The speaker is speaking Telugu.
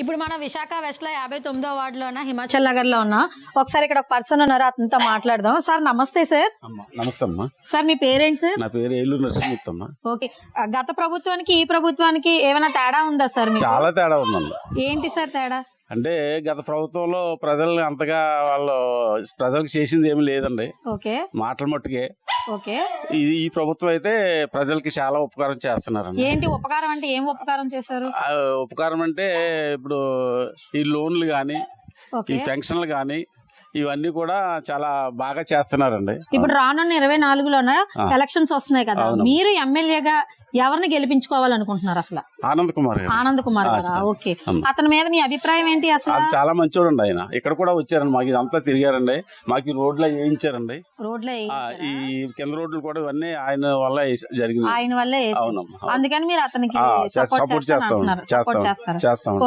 ఇప్పుడు మనం విశాఖ వెస్ట్ లో 59వ వార్డులో ఉన్న హిమాచల్ నగర్ లో ఉన్నాం. ఒకసారి ఇక్కడ ఒక పర్సన్ ఉన్నారు, అతనితో మాట్లాడదాం. సార్ నమస్తే సార్. నమస్తే అమ్మా. సార్ మీ పేరేంటి సార్? నా పేరు ఏలూరు నరసింహమూర్తి అమ్మా. ఓకే, గత ప్రభుత్వానికి ఈ ప్రభుత్వానికి ఏమైనా తేడా ఉందా సార్? చాలా తేడా ఉందండి. ఏంటి సార్ తేడా? అంటే గత ప్రభుత్వంలో ప్రజల్ని అంతగా ప్రజలకు చేసింది ఏమి లేదండి. ఓకే, మాటల మట్టుకే. ఓకే, ఈ ప్రభుత్వం అయితే ప్రజలకి చాలా ఉపకారం చేస్తున్నారండి. ఏంటి ఉపకారం అంటే ఏం ఉపకారం చేశారు? ఉపకారం అంటే ఇప్పుడు ఈ లోన్లు గాని, ఈ పెన్షన్లు గాని, ఇవన్నీ కూడా చాలా బాగా చేస్తున్నారండి. ఇప్పుడు రానున్న 24లోన ఎలక్షన్స్ వస్తున్నాయి కదా, మీరు ఎమ్మెల్యేగా ఎవరిని గెలిపించుకోవాలనుకుంటున్నారు అసలు? ఆనంద్ కుమార్ గారు. ఓకే, అతని మీద మీ అభిప్రాయం ఏంటి అసలు? అది చాలా మంచోడండి. ఆయన ఇక్కడ కూడా వచ్చారండి, మాకు ఇదంతా తిరిగారండి, మాకు ఈ రోడ్లు వేయించారండి. ఈ కింద రోడ్లు కూడా ఇవన్నీ ఆయన వల్ల జరిగింది. ఆయన వల్లే. అందుకని మీరు అతనికి సపోర్ట్ చేస్తాం.